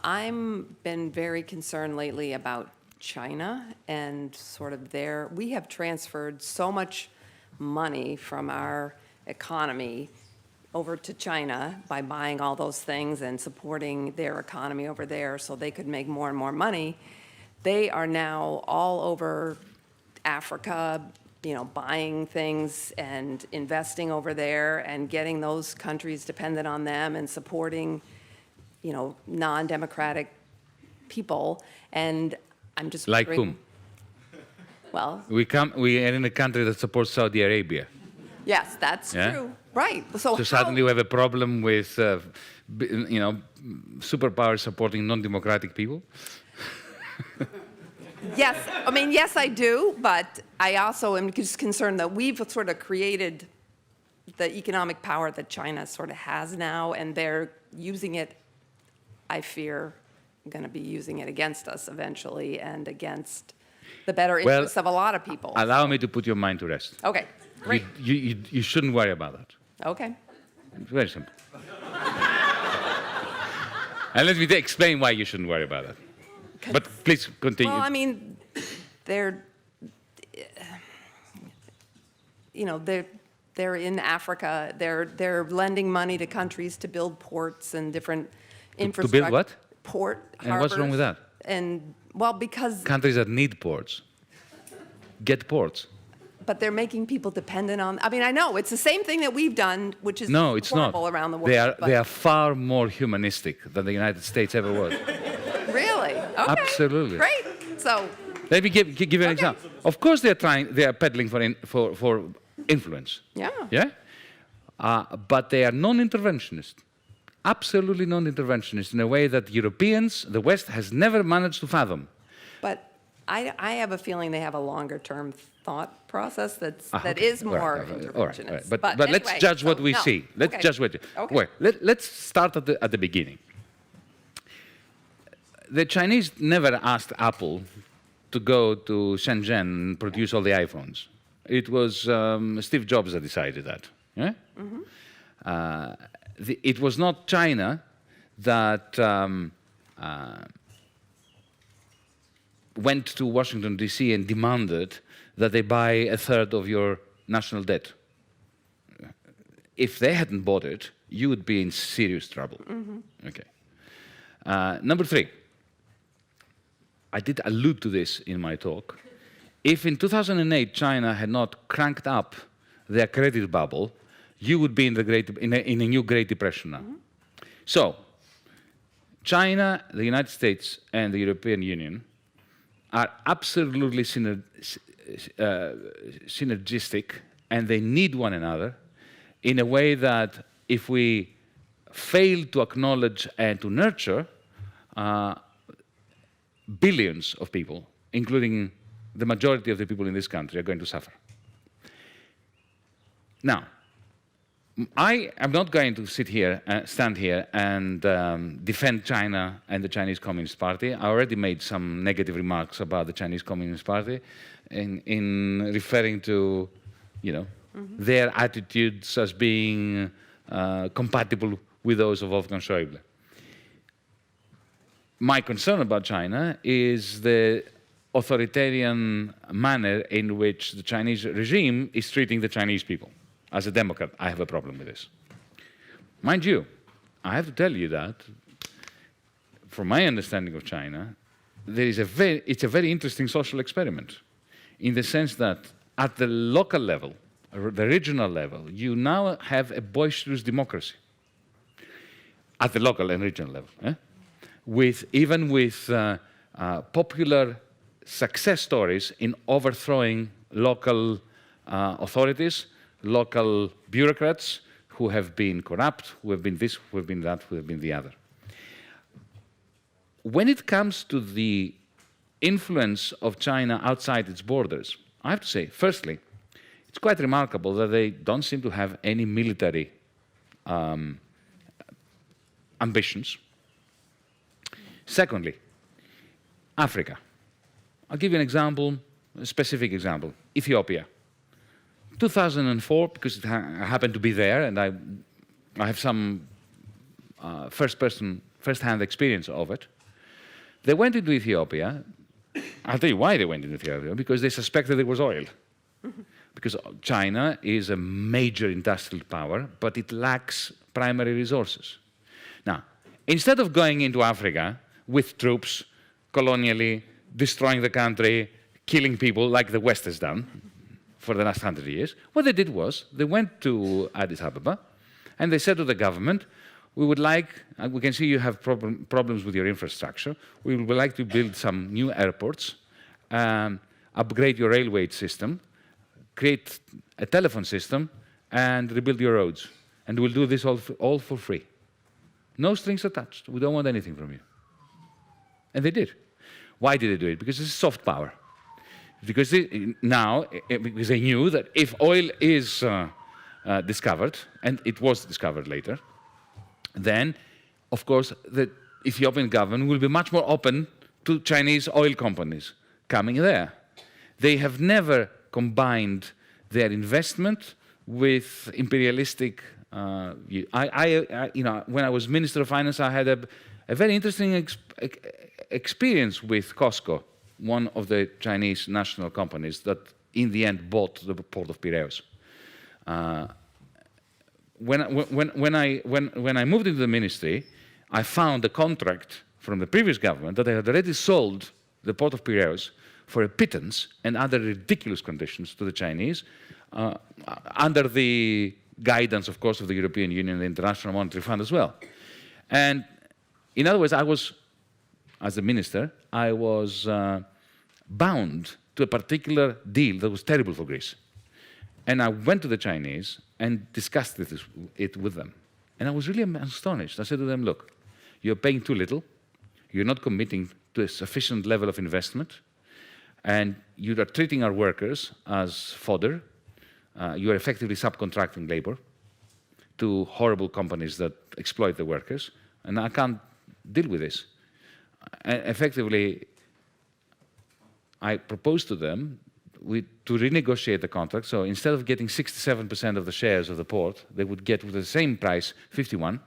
I'm been very concerned lately about China and sort of we have transferred so much money from our economy over to China by buying all those things and supporting their economy over there so they could make more and more money. They are now all over Africa, buying things and investing over there and getting those countries dependent on them and supporting, non-democratic people. And I'm just like wondering, whom? Well, We are in a country that supports Saudi Arabia. yes, that's true. Right. So Suddenly we have a problem with, superpowers supporting non-democratic people. Yes, yes, I do, but I also am just concerned that we've sort of created the economic power that China sort of has now, and they're using it, I fear, going to be using it against us eventually and against the better interests of a lot of people. Allow me to put your mind to rest. Okay, great. You shouldn't worry about that. Okay. It's very simple. And let me explain why you shouldn't worry about that. But please continue. Well, they're in Africa. They're lending money to countries to build ports and different infrastructure. To build what? Port harbors. And what's wrong with that? And because countries that need ports get ports. But they're making people dependent on. I know it's the same thing that we've done, which is no, it's horrible not. Around the world. They are far more humanistic than the United States ever was. Really? Okay. Absolutely. Great. So. Let me give you an example. Of course, they are peddling for influence. Yeah. Yeah. But they are non-interventionist. Absolutely non-interventionist in a way that Europeans, the West, has never managed to fathom. But I have a feeling they have a longer-term thought process that is more interventionist. But anyway, let's judge what we see. Let's judge what. Okay. Well, let's start at the beginning. The Chinese never asked Apple to go to Shenzhen and produce all the iPhones. It was Steve Jobs that decided that. Yeah? Mm-hmm. It was not China that went to Washington, D.C. and demanded that they buy a third of your national debt. If they hadn't bought it, you would be in serious trouble. Mm-hmm. Okay. Number 3. I did allude to this in my talk. If in 2008 China had not cranked up their credit bubble, you would be in a new Great Depression now. Mm-hmm. So, China, the United States, and the European Union are absolutely synergistic, and they need one another in a way that if we fail to acknowledge and to nurture, billions of people, including the majority of the people in this country, are going to suffer. Now, I am not going to stand here and defend China and the Chinese Communist Party. I already made some negative remarks about the Chinese Communist Party in referring to, their attitudes as being compatible with those of Wolfgang Schäuble. My concern about China is the authoritarian manner in which the Chinese regime is treating the Chinese people. As a Democrat, I have a problem with this. Mind you, I have to tell you that, from my understanding of China, it's a very interesting social experiment, in the sense that at the local level, or the regional level, you now have a boisterous democracy. At the local and regional level. Even with popular success stories in overthrowing local authorities, local bureaucrats who have been corrupt, who have been this, who have been that, who have been the other. When it comes to the influence of China outside its borders, I have to say, firstly, it's quite remarkable that they don't seem to have any military ambitions. Secondly, Africa. I'll give you an example, a specific example. Ethiopia. 2004, because I happened to be there, and I have some first-hand experience of it. They went into Ethiopia. I'll tell you why they went into Ethiopia, because they suspected there was oil. Because China is a major industrial power, but it lacks primary resources. Now, instead of going into Africa with troops, colonially, destroying the country, killing people like the West has done for the last 100 years, what they did was they went to Addis Ababa and they said to the government, we would like, we can see you have problems with your infrastructure, we would like to build some new airports, upgrade your railway system, create a telephone system, and rebuild your roads. And we'll do this all for free. No strings attached. We don't want anything from you. And they did. Why did they do it? Because it's soft power. Because because they knew that if oil is discovered, and it was discovered later, then, of course, the Ethiopian government will be much more open to Chinese oil companies coming there. They have never combined their investment with imperialistic view. When I was Minister of Finance, I had a very interesting experience with COSCO, one of the Chinese national companies that in the end bought the port of Piraeus. When I moved into the ministry, I found a contract from the previous government that they had already sold the port of Piraeus for a pittance and other ridiculous conditions to the Chinese, under the guidance, of course, of the European Union and the International Monetary Fund as well. And in other words, as a minister, I was bound to a particular deal that was terrible for Greece. And I went to the Chinese and discussed it with them. And I was really astonished. I said to them, look, you're paying too little, you're not committing to a sufficient level of investment, and you are treating our workers as fodder. You are effectively subcontracting labor to horrible companies that exploit the workers, and I can't deal with this. Effectively, I proposed to them to renegotiate the contract. So instead of getting 67% of the shares of the port, they would get with the same price 51.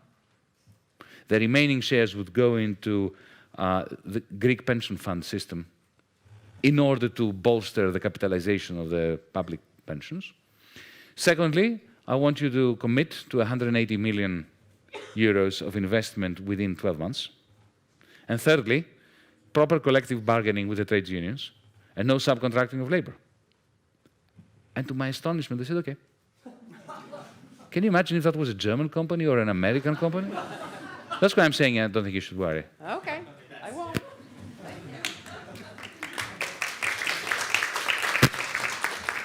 The remaining shares would go into the Greek pension fund system in order to bolster the capitalization of the public pensions. Secondly, I want you to commit to 180 million euros of investment within 12 months. And thirdly, proper collective bargaining with the trade unions and no subcontracting of labor. And to my astonishment, they said, okay. Can you imagine if that was a German company or an American company? That's why I'm saying I don't think you should worry. Okay.